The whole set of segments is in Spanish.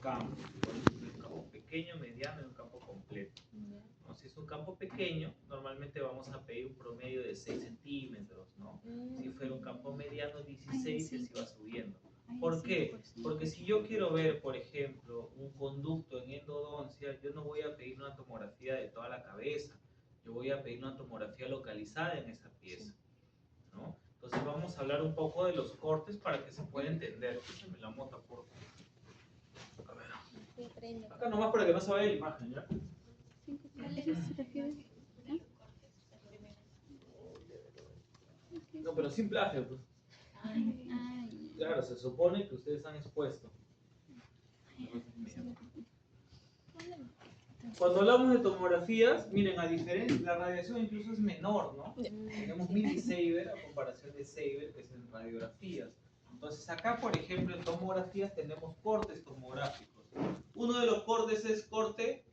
campos. Por ejemplo, un campo pequeño, mediano y un campo completo. ¿No? Si es un campo pequeño, normalmente vamos a pedir un promedio de 6 centímetros, ¿no? Si fuera un campo mediano, 16 y así va subiendo. ¿Por qué? Porque si yo quiero ver, por ejemplo, un conducto en endodoncia, yo no voy a pedir una tomografía de toda la cabeza, yo voy a pedir una tomografía localizada en esa pieza, ¿no? Entonces vamos a hablar un poco de los cortes para que se pueda entender. Déjame la mota, por favor. A ver. Acá nomás para que no se vaya la imagen, ¿ya? No, pero sin plagio, pues. Claro, se supone que ustedes han expuesto. Cuando hablamos de tomografías, miren, a diferencia, la radiación incluso es menor, ¿no? Tenemos millisieverts a comparación de Sieverts, que es en radiografías. Entonces acá, por ejemplo, en tomografías tenemos cortes tomográficos. Uno de los cortes es corte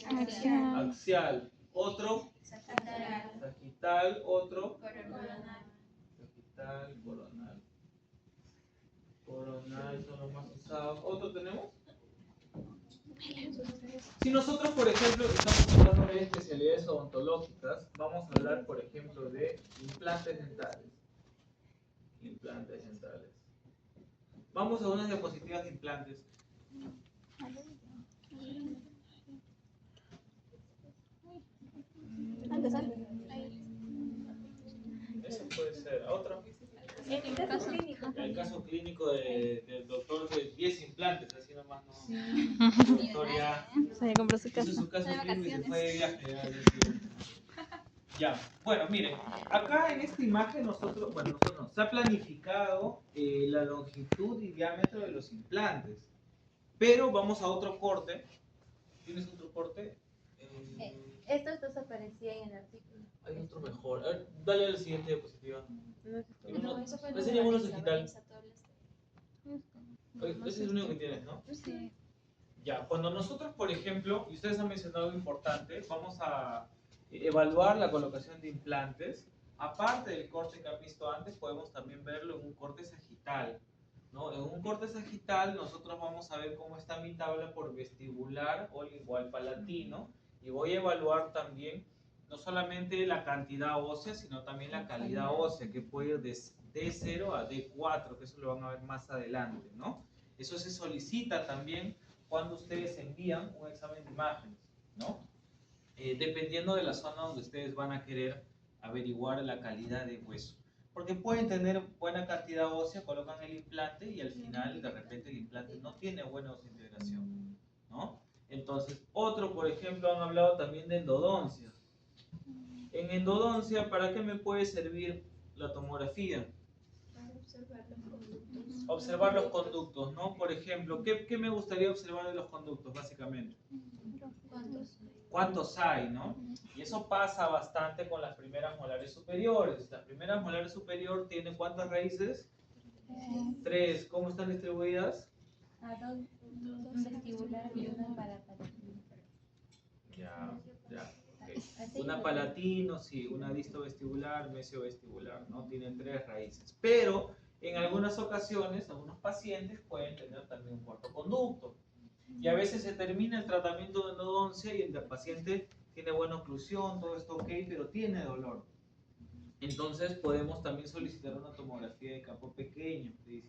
axial, otro sagital, otro sagital, coronal. Coronal son los más usados. ¿Otro tenemos? Si nosotros, por ejemplo, estamos hablando de especialidades odontológicas, vamos a hablar, por ejemplo, de implantes dentales. Implantes dentales. Vamos a unas diapositivas de implantes. Eso puede ser. ¿Otra? El caso clínico del doctor de 10 implantes, así nomás no. Doctor ya compró su casa. hizo su caso clínico y se fue de viaje. Ya, bueno, miren, acá en esta imagen nosotros se ha planificado la longitud y diámetro de los implantes, pero vamos a otro corte. ¿Tienes otro corte? Estos dos aparecían en el artículo. Hay otro mejor. A ver, dale a la siguiente diapositiva. No, eso fue Ese ninguno se quita. Ese es el único que tienes, ¿no? Sí. Ya, cuando nosotros, por ejemplo, y ustedes han mencionado algo importante, vamos a evaluar la colocación de implantes. Aparte del corte que han visto antes, podemos también verlo en un corte sagital, ¿no? En un corte sagital nosotros vamos a ver cómo está mi tabla por vestibular o igual palatino, y voy a evaluar también no solamente la cantidad ósea, sino también la calidad ósea, que puede ir de D0 a D4, que eso lo van a ver más adelante, ¿no? Eso se solicita también cuando ustedes envían un examen de imágenes, ¿no? Dependiendo de la zona donde ustedes van a querer averiguar la calidad de hueso. Porque pueden tener buena cantidad ósea, colocan el implante y al final de repente el implante no tiene buena integración, ¿no? Entonces, otro, por ejemplo, han hablado también de endodoncia. En endodoncia, ¿para qué me puede servir la tomografía? Para observar los conductos. Observar los conductos, ¿no? Por ejemplo, ¿qué me gustaría observar de los conductos, básicamente? ¿Cuántos hay, no? Y eso pasa bastante con las primeras molares superiores. Las primeras molares superiores tienen ¿cuántas raíces? 3. ¿Cómo están distribuidas? Dos vestibular y una para palatino. Ya. Okay. Una palatino, sí, una distovestibular, mesiovestibular, ¿no? Tienen 3 raíces. Pero en algunas ocasiones, algunos pacientes pueden tener también un cuarto conducto. Y a veces se termina el tratamiento de endodoncia y el paciente tiene buena oclusión, todo está ok, pero tiene dolor. Entonces podemos también solicitar una tomografía de campo pequeño, de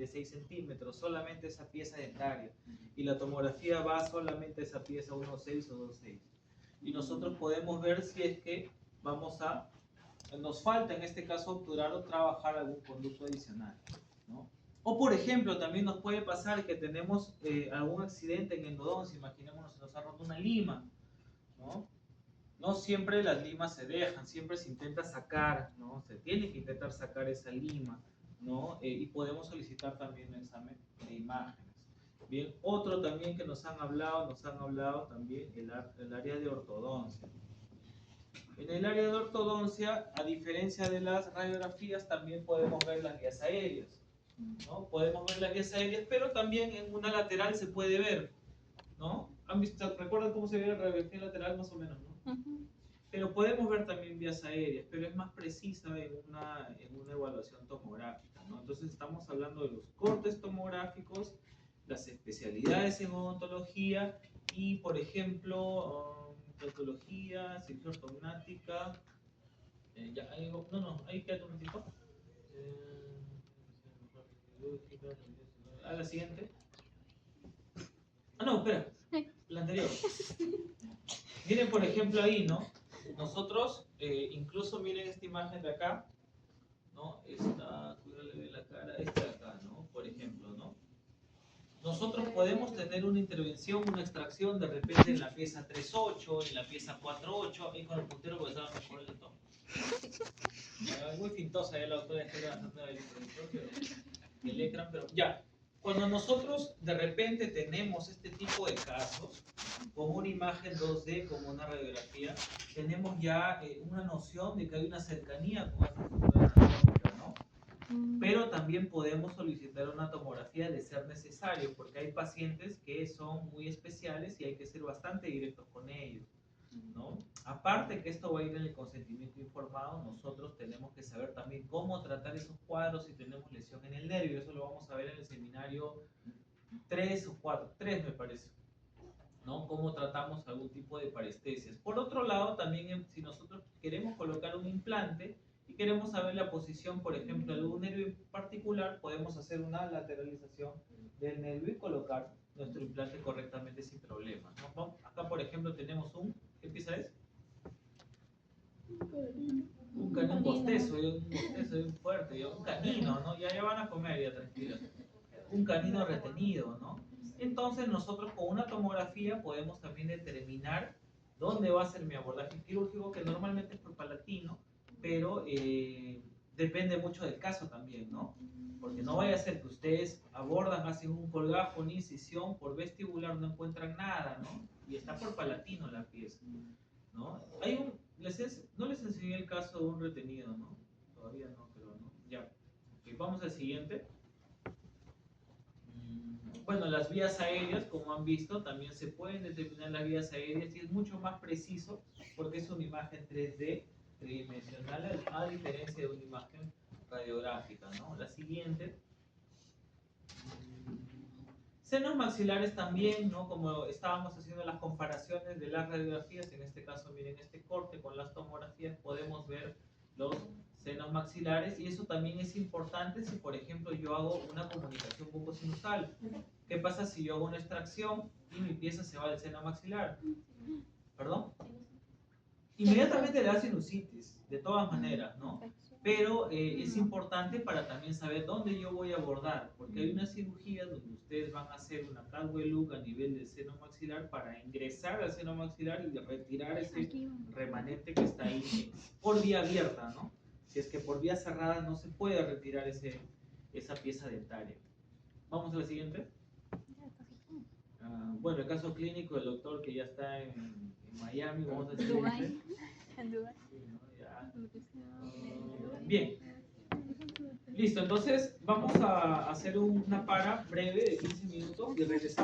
6 centímetros, solamente esa pieza dentaria. Y la tomografía va solamente a esa pieza 1.6 o 2.6. Y nosotros podemos ver si es que nos falta en este caso obturar o trabajar algún conducto adicional, ¿no? O por ejemplo, también nos puede pasar que tenemos algún accidente en endodoncia, imaginémonos, nos ha roto una lima, ¿no? No siempre las limas se dejan, siempre se intenta sacar, ¿no? Se tiene que intentar sacar esa lima, ¿no? Y podemos solicitar también un examen de imágenes. Bien, otro también que nos han hablado también el área de ortodoncia. En el área de ortodoncia, a diferencia de las radiografías, también podemos ver las guías aéreas, ¿no? Podemos ver las guías aéreas, pero también en una lateral se puede ver, ¿no? ¿Recuerdan cómo se ve la radiografía lateral más o menos, no? Pero podemos ver también vías aéreas, pero es más precisa en una evaluación tomográfica, ¿no? Entonces estamos hablando de los cortes tomográficos las especialidades en odontología y, por ejemplo, odontología, cirugía ortognática. Ya, ahí queda un momentito. A la siguiente. No, espera. La anterior. Miren, por ejemplo, ahí, ¿no? Nosotros, incluso miren esta imagen de acá, ¿no? Esta, cuídale la cara, esta de acá, ¿no? Por ejemplo, ¿no? Nosotros podemos tener una intervención, una extracción de repente en la pieza 3.8, en la pieza 4.8, ahí con el puntero porque estaba mejor el tono. Muy fintosa ya la autora está levantando el ecran, pero ya. Cuando nosotros de repente tenemos este tipo de casos, con una imagen 2D, como una radiografía, tenemos ya una noción de que hay una cercanía con esta estructura anatómica, ¿no? Pero también podemos solicitar una tomografía de ser necesario, porque hay pacientes que son muy especiales y hay que ser bastante directos con ellos, ¿no? Aparte que esto va a ir en el consentimiento informado, nosotros tenemos que saber también cómo tratar esos cuadros si tenemos lesión en el nervio. Eso lo vamos a ver en el seminario 3 o 4, 3 me parece, ¿no? Cómo tratamos algún tipo de parestesias. Por otro lado, también si nosotros queremos colocar un implante y queremos saber la posición, por ejemplo, de algún nervio en particular, podemos hacer una lateralización del nervio y colocar nuestro implante correctamente sin problemas, ¿no? Acá, por ejemplo, tenemos ¿qué pieza es? Un bostezo, un fuerte, un canino, ¿no? Ya van a comer, ya tranquilo. Un canino retenido, ¿no? Entonces nosotros con una tomografía podemos también determinar dónde va a ser mi abordaje quirúrgico, que normalmente es por palatino, pero depende mucho del caso también, ¿no? Porque no vaya a ser que ustedes abordan, hacen un colgajo, una incisión, por vestibular no encuentran nada, ¿no? Y está por palatino la pieza, ¿no? No les enseñé el caso de un retenido, ¿no? Todavía no, pero no. Ya. Okay, vamos al siguiente. Bueno, las vías aéreas, como han visto, también se pueden determinar las vías aéreas y es mucho más preciso porque es una imagen 3D tridimensional a diferencia de una imagen radiográfica, ¿no? La siguiente. Senos maxilares también, ¿no? Como estábamos haciendo las comparaciones de las radiografías, en este caso, miren este corte con las tomografías, podemos ver los senos maxilares y eso también es importante si, por ejemplo, yo hago una comunicación bucosinusal. ¿Qué pasa si yo hago una extracción y mi pieza se va al seno maxilar? ¿Perdón? Inmediatamente le da sinusitis, de todas maneras, ¿no? Pero es importante para también saber dónde yo voy a abordar, porque hay una cirugía donde ustedes van a hacer una catwell look a nivel del seno maxilar para ingresar al seno maxilar y retirar ese remanente que está ahí por vía abierta, ¿no? Si es que por vía cerrada no se puede retirar esa pieza dentaria. Vamos a la siguiente. Bueno, el caso clínico del doctor que ya está en Miami, vamos a siguiente. Bien. Listo, entonces vamos a hacer una para breve de 15 minutos y regresamos.